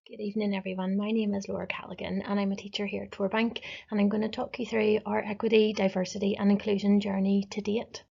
Good evening everyone, my name is Laura Callaghan and I'm a teacher here at Tor Bank, and I'm going to talk you through our equity, diversity and inclusion journey to date.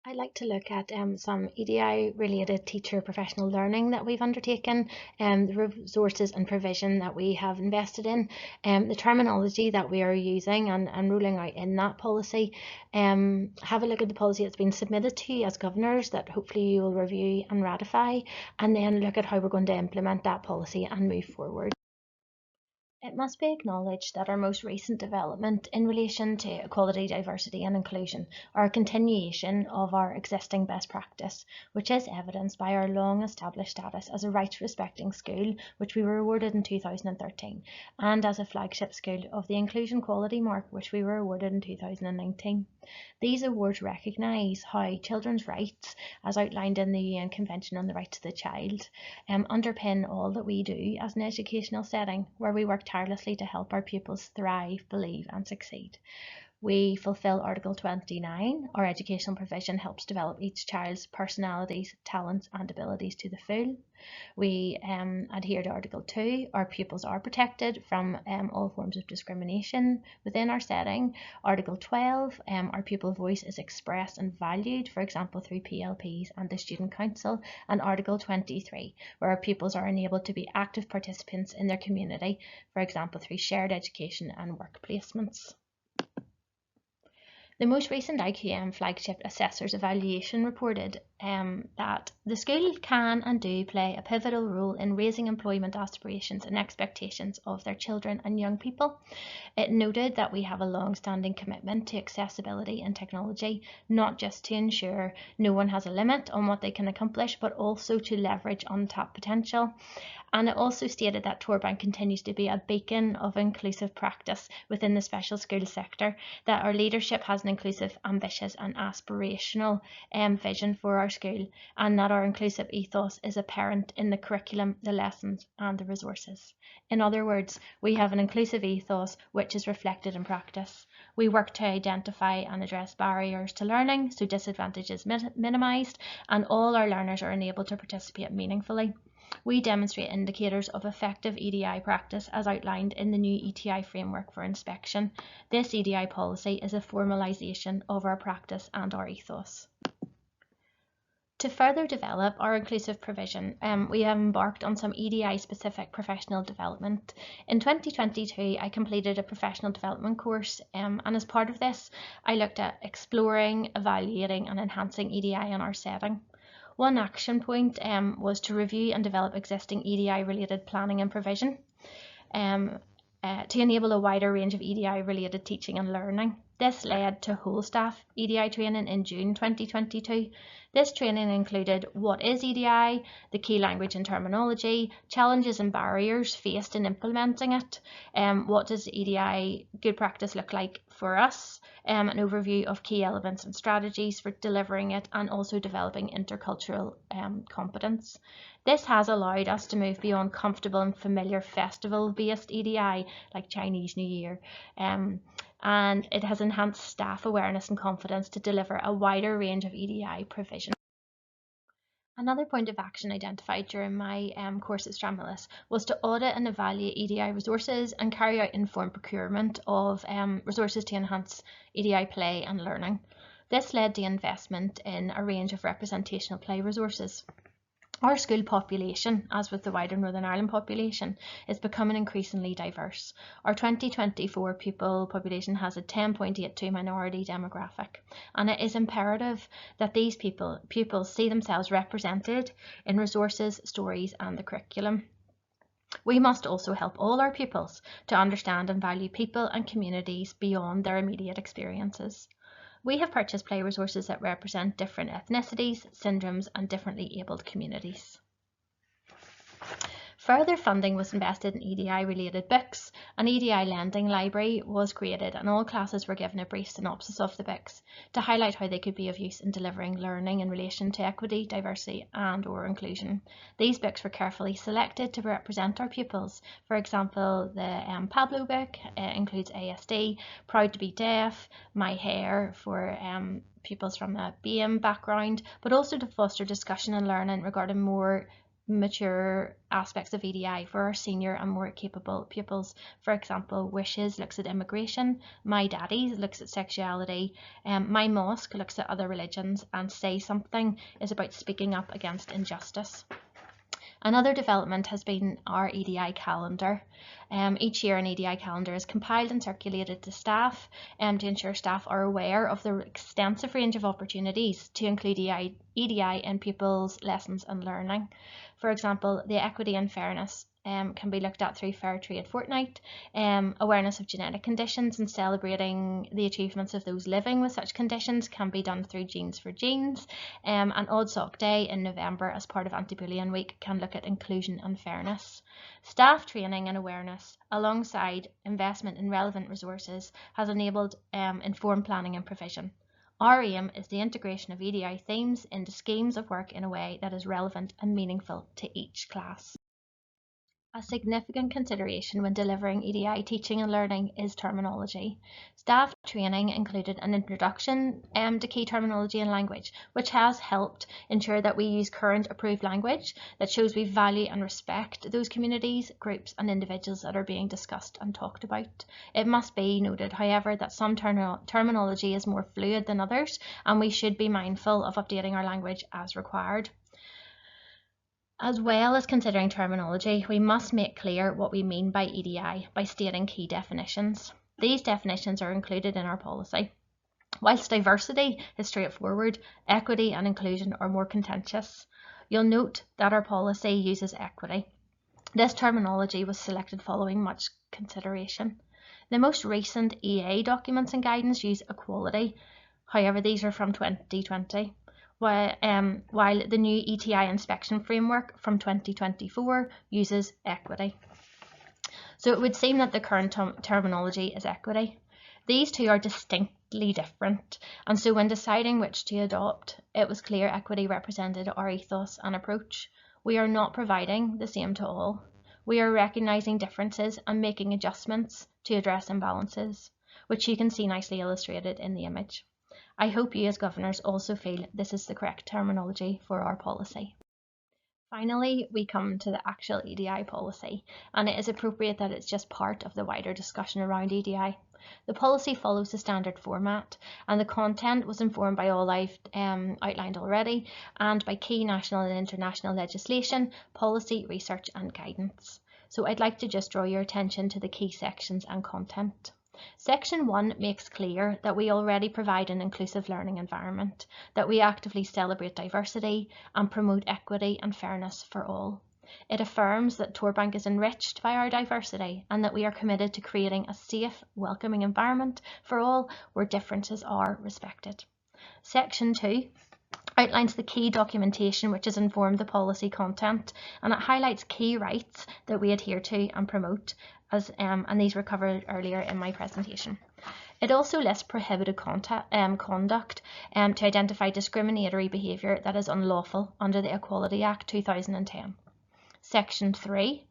I'd like to look at some EDI related teacher professional learning that we've undertaken, the resources and provision that we have invested in, the terminology that we are using and rolling out in that policy. Have a look at the policy that's been submitted to you as governors that hopefully you will review and ratify, and then look at how we're going to implement that policy and move forward. It must be acknowledged that our most recent development in relation to equality, diversity and inclusion are a continuation of our existing best practice, which is evidenced by our long established status as a rights respecting school, which we were awarded in 2013, and as a flagship school of the Inclusion Quality Mark, which we were awarded in 2019. These awards recognise how children's rights, as outlined in the UN Convention on the Rights of the Child, underpin all that we do as an educational setting, where we work tirelessly to help our pupils thrive, believe and succeed. We fulfil Article 29. Our educational provision helps develop each child's personalities, talents and abilities to the full. We adhere to Article 2. Our pupils are protected from all forms of discrimination within our setting. Article 12. Our pupil voice is expressed and valued, for example through PLPs and the Student Council. And Article 23, where our pupils are enabled to be active participants in their community, for example through shared education and work placements. The most recent IQM flagship assessors evaluation reported that the school can and do play a pivotal role in raising employment aspirations and expectations of their children and young people. It noted that we have a long-standing commitment to accessibility and technology, not just to ensure no one has a limit on what they can accomplish, but also to leverage untapped potential. And it also stated that Tor Bank continues to be a beacon of inclusive practice within the special school sector, that our leadership has an inclusive, ambitious and aspirational vision for our school, and that our inclusive ethos is apparent in the curriculum, the lessons and the resources. In other words, we have an inclusive ethos which is reflected in practice. We work to identify and address barriers to learning so disadvantage is minimised and all our learners are enabled to participate meaningfully. We demonstrate indicators of effective EDI practice as outlined in the new ETI framework for inspection. This EDI policy is a formalisation of our practice and our ethos. To further develop our inclusive provision, we have embarked on some EDI specific professional development. In 2022, I completed a professional development course, and as part of this, I looked at exploring, evaluating and enhancing EDI in our setting. One action point was to review and develop existing EDI related planning and provision to enable a wider range of EDI related teaching and learning. This led to whole staff EDI training in June 2022. This training included what is EDI, the key language and terminology, challenges and barriers faced in implementing it, what does EDI good practice look like for us, an overview of key elements and strategies for delivering it, and also developing intercultural competence. This has allowed us to move beyond comfortable and familiar festival-based EDI like Chinese New Year, and it has enhanced staff awareness and confidence to deliver a wider range of EDI provision. Another point of action identified during my course at Stranmillis was to audit and evaluate EDI resources and carry out informed procurement of resources to enhance EDI play and learning. This led to investment in a range of representational play resources. Our school population, as with the wider Northern Ireland population, is becoming increasingly diverse. Our 2024 pupil population has a 10.82 minority demographic, and it is imperative that these pupils see themselves represented in resources, stories and the curriculum. We must also help all our pupils to understand and value people and communities beyond their immediate experiences. We have purchased play resources that represent different ethnicities, syndromes and differently abled communities. Further funding was invested in EDI related books. An EDI lending library was created and all classes were given a brief synopsis of the books to highlight how they could be of use in delivering learning in relation to equity, diversity and/or inclusion. These books were carefully selected to represent our pupils. For example, the Pablo book includes ASD, Proud to be Deaf, My Hair for pupils from a BAME background, but also to foster discussion and learning regarding more mature aspects of EDI for our senior and more capable pupils. For example, Wishes looks at immigration, My Daddies looks at sexuality, My Mosque looks at other religions, and Say Something is about speaking up against injustice. Another development has been our EDI calendar. Each year an EDI calendar is compiled and circulated to staff to ensure staff are aware of the extensive range of opportunities to include EDI in pupils' lessons and learning. For example, the equity and fairness can be looked at through Fair Trade Fortnight, awareness of genetic conditions and celebrating the achievements of those living with such conditions can be done through Genes for Genes, and Odd Sock Day in November as part of Anti-Bullying Week can look at inclusion and fairness. Staff training and awareness alongside investment in relevant resources has enabled informed planning and provision. Our aim is the integration of EDI themes into schemes of work in a way that is relevant and meaningful to each class. A significant consideration when delivering EDI teaching and learning is terminology. Staff training included an introduction to key terminology and language, which has helped ensure that we use current approved language that shows we value and respect those communities, groups and individuals that are being discussed and talked about. It must be noted, however, that some terminology is more fluid than others, and we should be mindful of updating our language as required. As well as considering terminology, we must make clear what we mean by EDI by stating key definitions. These definitions are included in our policy. Whilst diversity is straightforward, equity and inclusion are more contentious. You'll note that our policy uses equity. This terminology was selected following much consideration. The most recent EA documents and guidance use equality. However, these are from 2020. While the new ETI inspection framework from 2024 uses equity. So it would seem that the current terminology is equity. These two are distinctly different, and so when deciding which to adopt, it was clear equity represented our ethos and approach. We are not providing the same to all. We are recognising differences and making adjustments to address imbalances, which you can see nicely illustrated in the image. I hope you as governors also feel this is the correct terminology for our policy. Finally, we come to the actual EDI policy, and it is appropriate that it's just part of the wider discussion around EDI. The policy follows the standard format, and the content was informed by all I've outlined already, and by key national and international legislation, policy, research and guidance. So I'd like to just draw your attention to the key sections and content. Section 1 makes clear that we already provide an inclusive learning environment, that we actively celebrate diversity and promote equity and fairness for all. It affirms that Tor Bank is enriched by our diversity and that we are committed to creating a safe, welcoming environment for all where differences are respected. Section 2 outlines the key documentation which has informed the policy content, and it highlights key rights that we adhere to and promote, and these were covered earlier in my presentation. It also lists prohibited conduct to identify discriminatory behaviour that is unlawful under the Equality Act 2010. Section 3,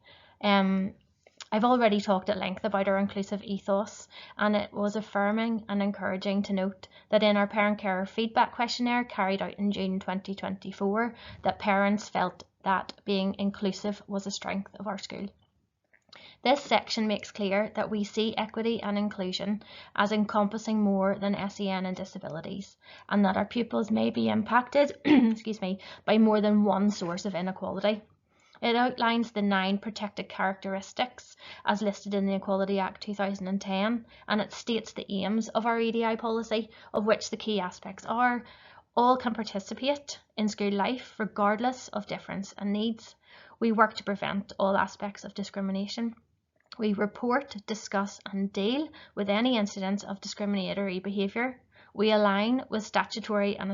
I've already talked at length about our inclusive ethos, and it was affirming and encouraging to note that in our parent carer feedback questionnaire carried out in June 2024, that parents felt that being inclusive was a strength of our school. This section makes clear that we see equity and inclusion as encompassing more than SEN and disabilities, and that our pupils may be impacted by more than one source of inequality. It outlines the 9 protected characteristics as listed in the Equality Act 2010, and it states the aims of our EDI policy, of which the key aspects are: all can participate in school life regardless of difference and needs. We work to prevent all aspects of discrimination. We report, discuss and deal with any incidents of discriminatory behaviour. We align with statutory and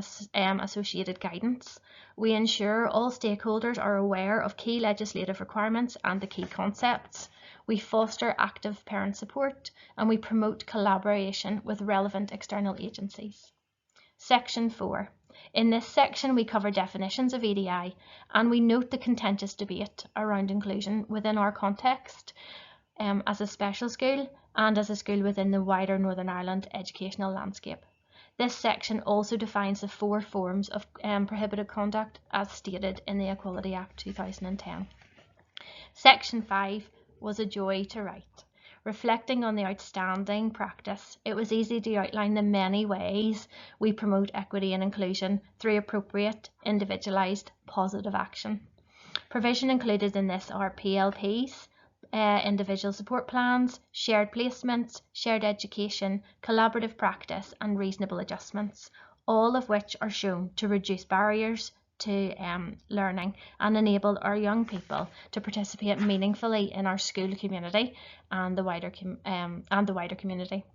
associated guidance. We ensure all stakeholders are aware of key legislative requirements and the key concepts. We foster active parent support, and we promote collaboration with relevant external agencies. Section 4. In this section we cover definitions of EDI, and we note the contentious debate around inclusion within our context as a special school and as a school within the wider Northern Ireland educational landscape. This section also defines the 4 forms of prohibited conduct as stated in the Equality Act 2010. Section 5 was a joy to write. Reflecting on the outstanding practice, it was easy to outline the many ways we promote equity and inclusion through appropriate, individualised, positive action. Provision included in this are PLPs, individual support plans, shared placements, shared education, collaborative practice and reasonable adjustments, all of which are shown to reduce barriers to learning and enable our young people to participate meaningfully in our school community and the wider community.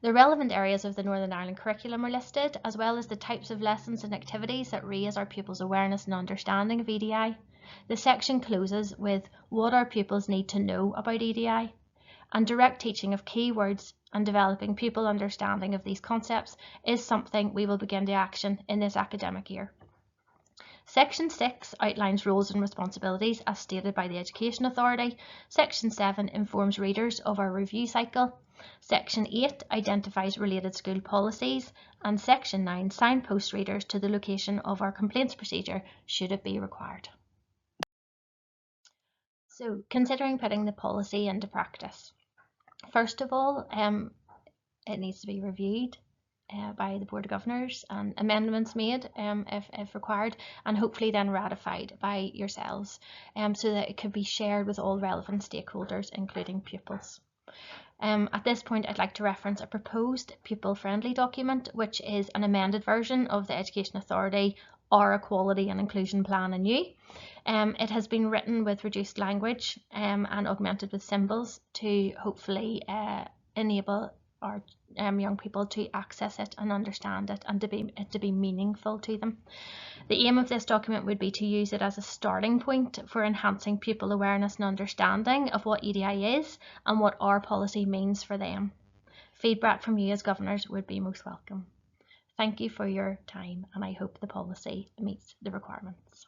The relevant areas of the Northern Ireland curriculum are listed, as well as the types of lessons and activities that raise our pupils' awareness and understanding of EDI. The section closes with what our pupils need to know about EDI, and direct teaching of key words and developing pupil understanding of these concepts is something we will begin to action in this academic year. Section 6 outlines roles and responsibilities as stated by the Education Authority. Section 7 informs readers of our review cycle. Section 8 identifies related school policies, and Section 9 signposts readers to the location of our complaints procedure should it be required. So, considering putting the policy into practice. First of all, it needs to be reviewed by the Board of Governors and amendments made if required, and hopefully then ratified by yourselves so that it could be shared with all relevant stakeholders, including pupils. At this point, I'd like to reference a proposed pupil-friendly document, which is an amended version of the Education Authority Our Equality and Inclusion Plan anew. It has been written with reduced language and augmented with symbols to hopefully enable our young people to access it and understand it, and to be meaningful to them. The aim of this document would be to use it as a starting point for enhancing pupil awareness and understanding of what EDI is and what our policy means for them. Feedback from you as governors would be most welcome. Thank you for your time, and I hope the policy meets the requirements.